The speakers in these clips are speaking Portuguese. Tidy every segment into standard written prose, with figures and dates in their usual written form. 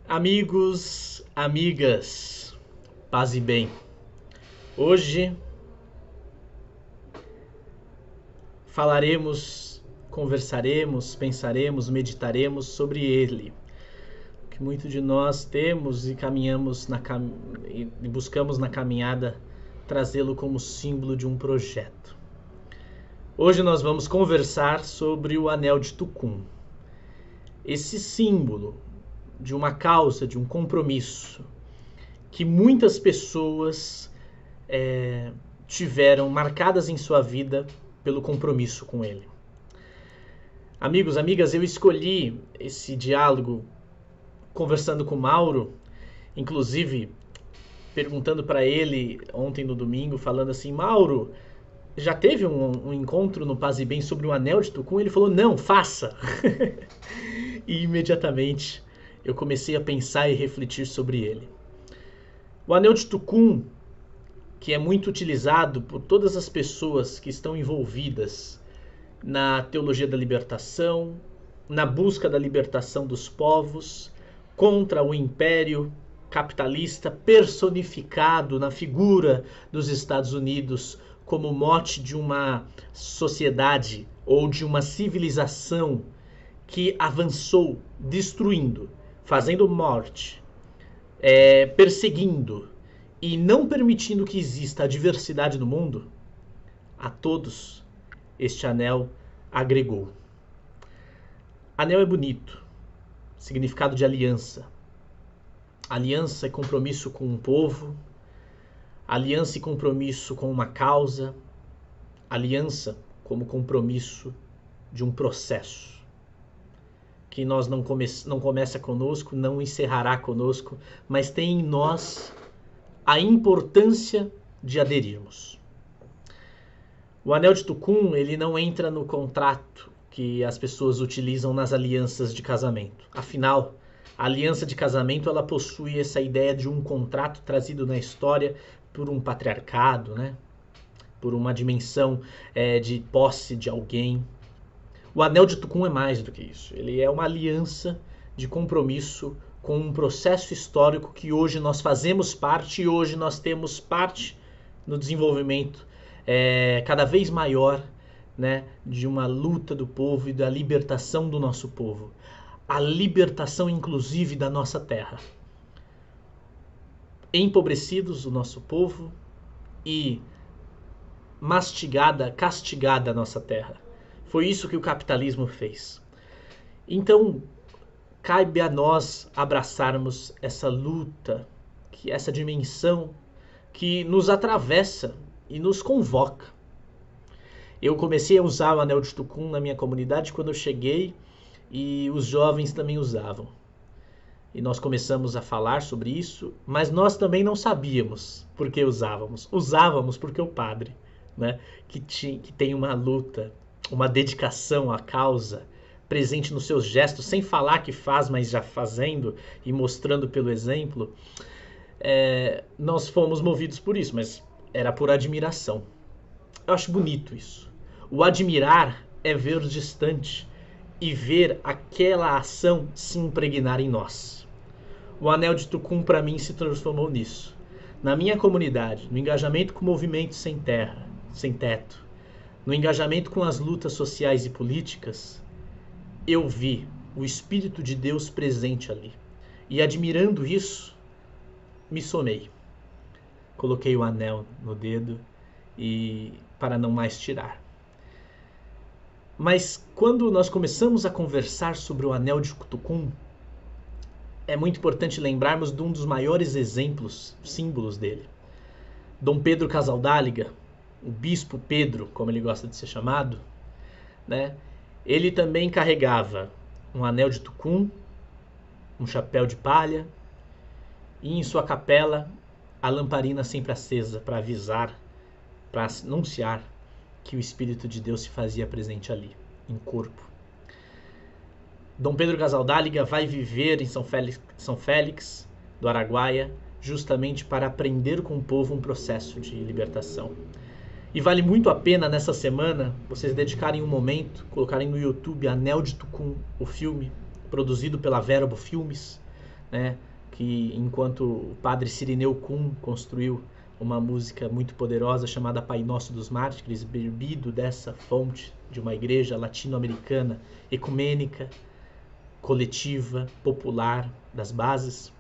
Amigos, amigas, paz e bem. Hoje falaremos, conversaremos, pensaremos, meditaremos sobre ele, que muito de nós temos e caminhamos e buscamos na caminhada trazê-lo como símbolo de um projeto. Hoje nós vamos conversar sobre o Anel de Tucum. Esse símbolo de uma causa, de um compromisso que muitas pessoas tiveram marcadas em sua vida pelo compromisso com ele. Amigos, amigas, eu escolhi esse diálogo conversando com Mauro, inclusive perguntando para ele ontem no domingo, falando assim: Mauro, já teve um encontro no Paz e Bem sobre o Anel de Tucum? Ele falou: não, faça! E imediatamente eu comecei a pensar e refletir sobre ele. O Anel de Tucum, que é muito utilizado por todas as pessoas que estão envolvidas na teologia da libertação, na busca da libertação dos povos, contra o império capitalista personificado na figura dos Estados Unidos como mote de uma sociedade ou de uma civilização que avançou destruindo, fazendo morte, perseguindo e não permitindo que exista a diversidade no mundo. A todos este anel agregou. Anel é bonito, significado de aliança. Aliança é compromisso com um povo, aliança e compromisso com uma causa, aliança como compromisso de um processo que nós não começa conosco, não encerrará conosco, mas tem em nós a importância de aderirmos. O Anel de Tucum, ele não entra no contrato que as pessoas utilizam nas alianças de casamento. Afinal, a aliança de casamento, ela possui essa ideia de um contrato trazido na história por um patriarcado, né? Por uma dimensão de posse de alguém. O Anel de Tucum é mais do que isso. Ele é uma aliança de compromisso com um processo histórico que hoje nós fazemos parte e hoje nós temos parte no desenvolvimento cada vez maior, né, de uma luta do povo e da libertação do nosso povo. A libertação, inclusive, da nossa terra. Empobrecidos o nosso povo e castigada a nossa terra. Foi isso que o capitalismo fez. Então, cabe a nós abraçarmos essa luta, essa dimensão que nos atravessa e nos convoca. Eu comecei a usar o Anel de Tucum na minha comunidade quando eu cheguei e os jovens também usavam. E nós começamos a falar sobre isso, mas nós também não sabíamos por que usávamos. Usávamos porque o padre, né, que tem uma luta, uma dedicação à causa, presente nos seus gestos, sem falar que faz, mas já fazendo e mostrando pelo exemplo, nós fomos movidos por isso, mas era por admiração. Eu acho bonito isso. O admirar é ver distante e ver aquela ação se impregnar em nós. O Anel de Tucum, para mim, se transformou nisso. Na minha comunidade, no engajamento com o movimento sem terra, sem teto, no engajamento com as lutas sociais e políticas, eu vi o Espírito de Deus presente ali. E admirando isso, me somei. Coloquei o anel no dedo e para não mais tirar. Mas quando nós começamos a conversar sobre o Anel de Tucum, é muito importante lembrarmos de um dos maiores exemplos, símbolos dele. Dom Pedro Casaldáliga, o Bispo Pedro, como ele gosta de ser chamado, né? Ele também carregava um anel de Tucum, um chapéu de palha e em sua capela a lamparina sempre acesa para avisar, para anunciar que o Espírito de Deus se fazia presente ali, em corpo. Dom Pedro Casaldáliga vai viver em São Félix do Araguaia justamente para aprender com o povo um processo de libertação. E vale muito a pena nessa semana vocês dedicarem um momento, colocarem no YouTube Anel de Tucum, o filme, produzido pela Verbo Filmes, né? Que enquanto o padre Cirineu Kuhn construiu uma música muito poderosa chamada Pai Nosso dos Mártires, bebido dessa fonte de uma igreja latino-americana, ecumênica, coletiva, popular, das bases.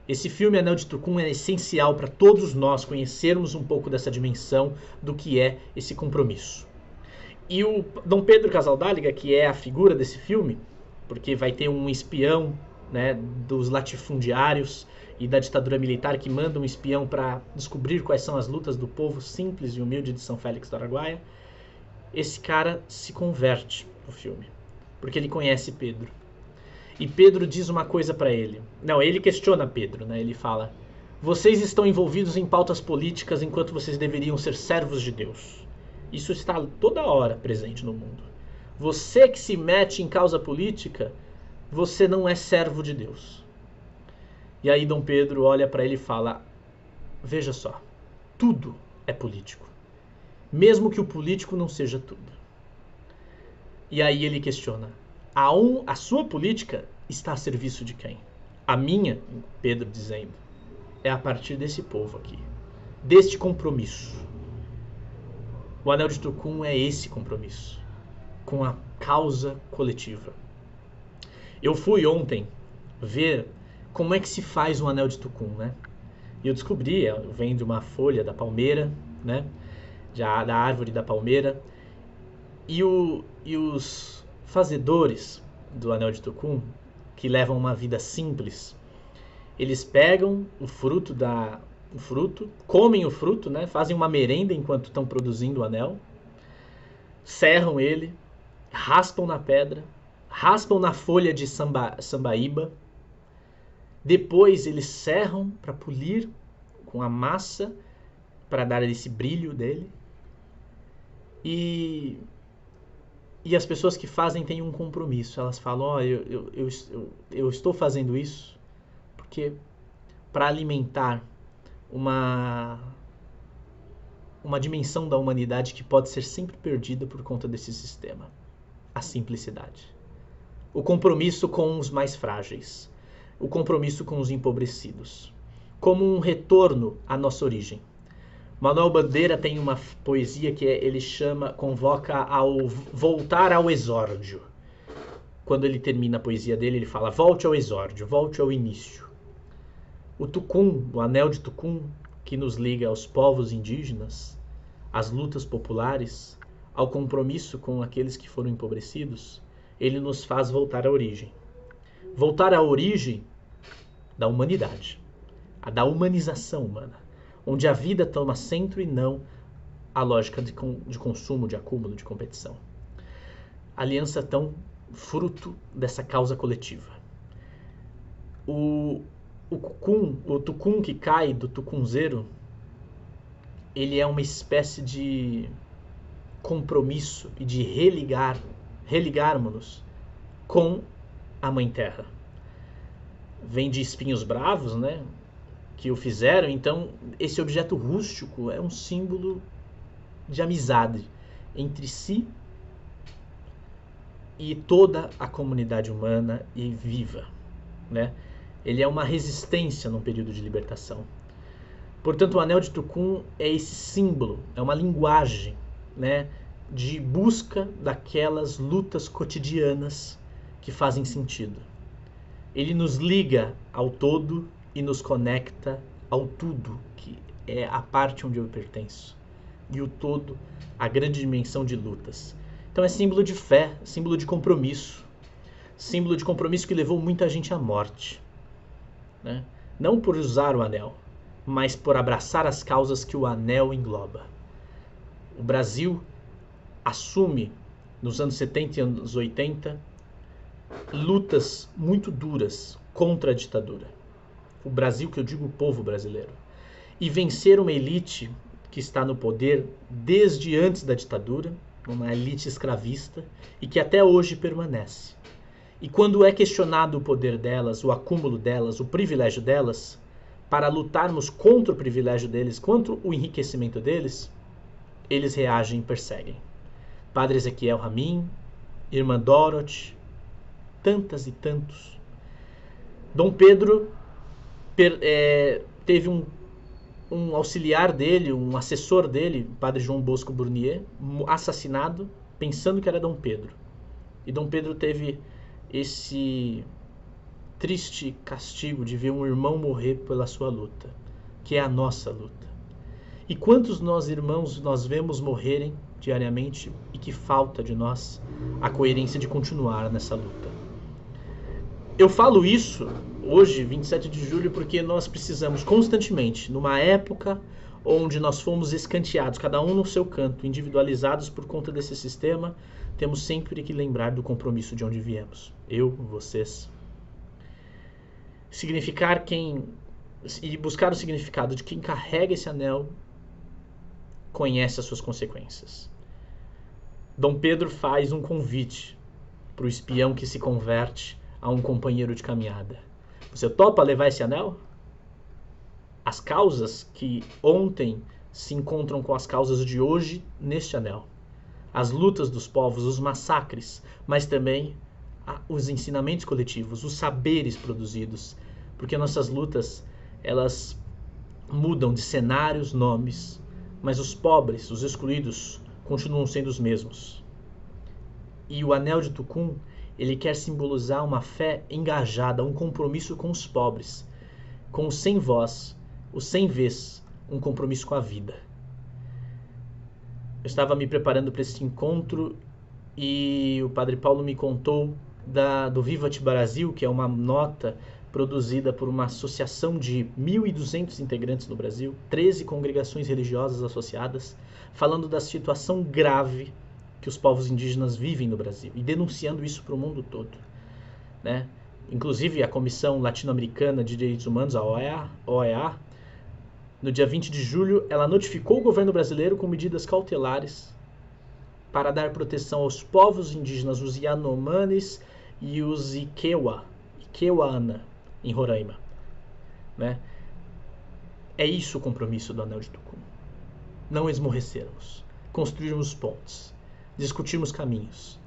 Esse filme Anel de Tucum é essencial para todos nós conhecermos um pouco dessa dimensão do que é esse compromisso. E o Dom Pedro Casaldáliga, que é a figura desse filme, porque vai ter um espião, né, dos latifundiários e da ditadura militar que manda um espião para descobrir quais são as lutas do povo simples e humilde de São Félix do Araguaia. Esse cara se converte no filme, porque ele conhece Pedro. E Pedro diz uma coisa para ele. Não, ele questiona Pedro, né? Ele fala: vocês estão envolvidos em pautas políticas enquanto vocês deveriam ser servos de Deus. Isso está toda hora presente no mundo. Você que se mete em causa política, você não é servo de Deus. E aí Dom Pedro olha para ele e fala: veja só, tudo é político, mesmo que o político não seja tudo. E aí ele questiona: a sua política está a serviço de quem? A minha, Pedro dizendo, é a partir desse povo aqui, deste compromisso. O Anel de Tucum é esse compromisso com a causa coletiva. Eu fui ontem ver como é que se faz um Anel de Tucum, né? E eu descobri, vem de uma folha da palmeira, né? Da árvore da palmeira. E os fazedores do Anel de Tucum, que levam uma vida simples, eles pegam o fruto, comem o fruto, né? Fazem uma merenda enquanto estão produzindo o anel, serram ele, raspam na pedra, raspam na folha de sambaíba, depois eles serram para polir com a massa, para dar esse brilho dele, e as pessoas que fazem têm um compromisso. Elas falam: eu estou fazendo isso porque para alimentar uma dimensão da humanidade que pode ser sempre perdida por conta desse sistema. A simplicidade. O compromisso com os mais frágeis. O compromisso com os empobrecidos. Como um retorno à nossa origem. Manuel Bandeira tem uma poesia que ele convoca ao voltar ao exórdio. Quando ele termina a poesia dele, ele fala: volte ao exórdio, volte ao início. O Tucum, o Anel de Tucum, que nos liga aos povos indígenas, às lutas populares, ao compromisso com aqueles que foram empobrecidos, ele nos faz voltar à origem. Voltar à origem da humanidade, da humanização humana, onde a vida toma centro e não a lógica de consumo, de acúmulo, de competição. Aliança tão fruto dessa causa coletiva. O tucum que cai do tucunzeiro, ele é uma espécie de compromisso e de religarmos-nos com a Mãe Terra. Vem de espinhos bravos, né? Que o fizeram. Então esse objeto rústico é um símbolo de amizade entre si e toda a comunidade humana e viva, né? Ele é uma resistência num período de libertação. Portanto, o Anel de Tucum é esse símbolo, é uma linguagem, né, de busca daquelas lutas cotidianas que fazem sentido. Ele nos liga ao todo e nos conecta ao tudo, que é a parte onde eu pertenço. E o todo, a grande dimensão de lutas. Então é símbolo de fé, símbolo de compromisso que levou muita gente à morte, né? Não por usar o anel, mas por abraçar as causas que o anel engloba. O Brasil assume, nos anos 70 e anos 80, lutas muito duras contra a ditadura. O Brasil, que eu digo o povo brasileiro. E vencer uma elite que está no poder desde antes da ditadura, uma elite escravista, e que até hoje permanece. E quando é questionado o poder delas, o acúmulo delas, o privilégio delas, para lutarmos contra o privilégio deles, contra o enriquecimento deles, eles reagem e perseguem. Padre Ezequiel Ramin, Irmã Dorothy, tantas e tantos. Dom Pedro teve um auxiliar dele, um assessor dele, o padre João Bosco Burnier, assassinado pensando que era Dom Pedro. E Dom Pedro teve esse triste castigo de ver um irmão morrer pela sua luta, que é a nossa luta. E quantos nós, irmãos, nós vemos morrerem diariamente e que falta de nós a coerência de continuar nessa luta. Eu falo isso hoje, 27 de julho, porque nós precisamos constantemente, numa época onde nós fomos escanteados, cada um no seu canto, individualizados por conta desse sistema, temos sempre que lembrar do compromisso de onde viemos. Eu, vocês. Significar e buscar o significado de quem carrega esse anel conhece as suas consequências. Dom Pedro faz um convite para o espião que se converte a um companheiro de caminhada. Você topa levar esse anel? As causas que ontem se encontram com as causas de hoje neste anel. As lutas dos povos, os massacres, mas também os ensinamentos coletivos, os saberes produzidos. Porque nossas lutas, elas mudam de cenários, nomes, mas os pobres, os excluídos, continuam sendo os mesmos. E o anel de Tucum, ele quer simbolizar uma fé engajada, um compromisso com os pobres, com os sem voz, os sem vez, um compromisso com a vida. Eu estava me preparando para esse encontro e o Padre Paulo me contou do Vivat Brasil, que é uma nota produzida por uma associação de 1.200 integrantes no Brasil, 13 congregações religiosas associadas, falando da situação grave que os povos indígenas vivem no Brasil e denunciando isso para o mundo todo, né? Inclusive a Comissão Latino-Americana de Direitos Humanos, a OEA, no dia 20 de julho, ela notificou o governo brasileiro com medidas cautelares para dar proteção aos povos indígenas, os Yanomamis e os Ikeuana, em Roraima, né? É isso o compromisso do Anel de Tucum. Não esmorecermos, construirmos pontes, discutirmos caminhos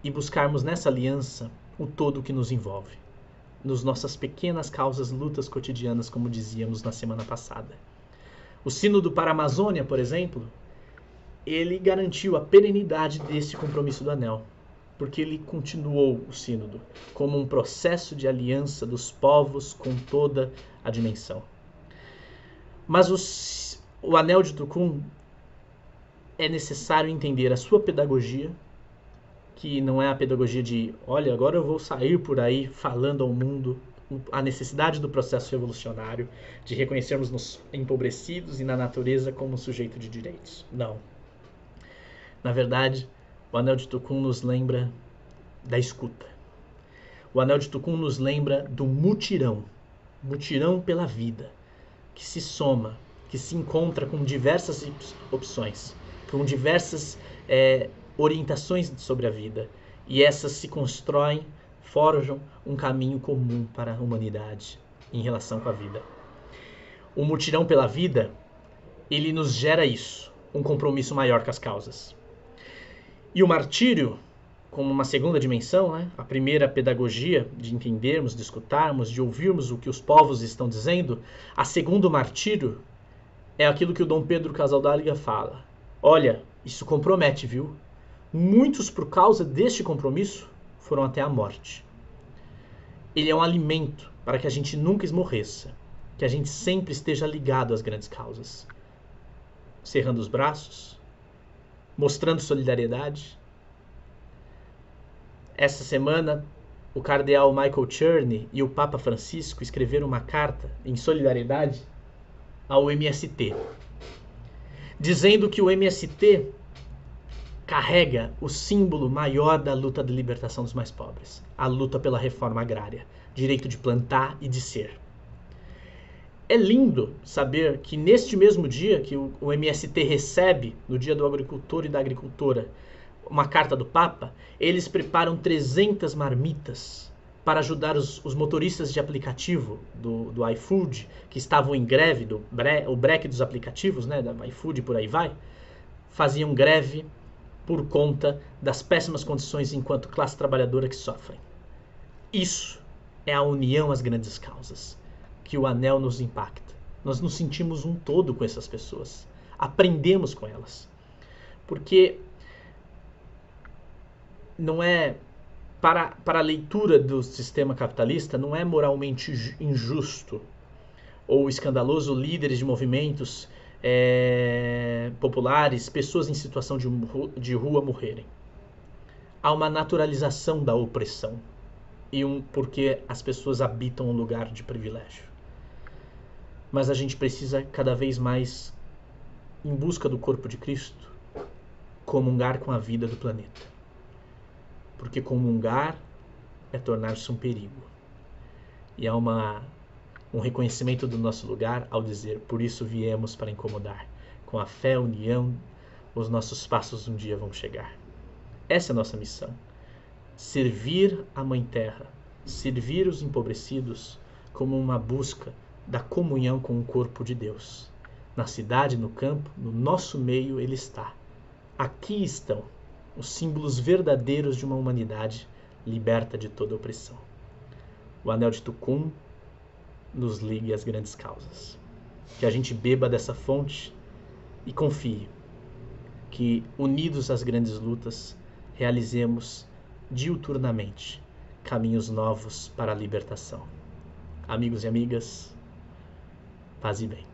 e buscarmos nessa aliança o todo que nos envolve, nos nossas pequenas causas, lutas cotidianas, como dizíamos na semana passada. O Sínodo para a Amazônia, por exemplo, ele garantiu a perenidade desse compromisso do anel, porque ele continuou o sínodo como um processo de aliança dos povos com toda a dimensão. Mas o anel de Tucum é necessário entender a sua pedagogia, que não é a pedagogia de, olha, agora eu vou sair por aí falando ao mundo a necessidade do processo revolucionário, de reconhecermos-nos empobrecidos e na natureza como sujeito de direitos. Não. Na verdade, o Anel de Tucum nos lembra da escuta. O Anel de Tucum nos lembra do mutirão pela vida, que se soma, que se encontra com diversas opções, com diversas orientações sobre a vida. E essas se constroem, forjam um caminho comum para a humanidade em relação com a vida. O mutirão pela vida, ele nos gera isso, um compromisso maior com as causas. E o martírio, como uma segunda dimensão, né? A primeira pedagogia de entendermos, de escutarmos, de ouvirmos o que os povos estão dizendo. A segunda, o martírio, é aquilo que o Dom Pedro Casaldáliga fala. Olha, isso compromete, viu? Muitos, por causa deste compromisso, foram até a morte. Ele é um alimento para que a gente nunca esmorreça, que a gente sempre esteja ligado às grandes causas. Cerrando os braços, mostrando solidariedade. Essa semana, o cardeal Michael Cherney e o Papa Francisco escreveram uma carta em solidariedade ao MST, dizendo que o MST carrega o símbolo maior da luta de libertação dos mais pobres, a luta pela reforma agrária, direito de plantar e de ser. É lindo saber que neste mesmo dia que o MST recebe, no dia do agricultor e da agricultora, uma carta do Papa, eles preparam 300 marmitas para ajudar os motoristas de aplicativo do iFood, que estavam em greve, o break dos aplicativos, né, da iFood e por aí vai, faziam greve por conta das péssimas condições enquanto classe trabalhadora que sofrem. Isso É a união às grandes causas que o anel nos impacta. Nós nos sentimos um todo com essas pessoas. Aprendemos com elas. Porque não é... Para a leitura do sistema capitalista, não é moralmente injusto ou escandaloso líderes de movimentos populares, pessoas em situação de rua morrerem. Há uma naturalização da opressão porque as pessoas habitam um lugar de privilégio. Mas a gente precisa cada vez mais, em busca do corpo de Cristo, comungar com a vida do planeta. Porque comungar é tornar-se um perigo. E há um reconhecimento do nosso lugar ao dizer: por isso viemos para incomodar. Com a fé, a união, os nossos passos um dia vão chegar. Essa é a nossa missão. Servir a Mãe Terra, servir os empobrecidos como uma busca da comunhão com o corpo de Deus. Na cidade, no campo, no nosso meio ele está. Aqui estão os símbolos verdadeiros de uma humanidade liberta de toda opressão. O anel de Tucum nos ligue às grandes causas. Que a gente beba dessa fonte e confie que, unidos às grandes lutas, realizemos diuturnamente caminhos novos para a libertação. Amigos e amigas, paz e bem.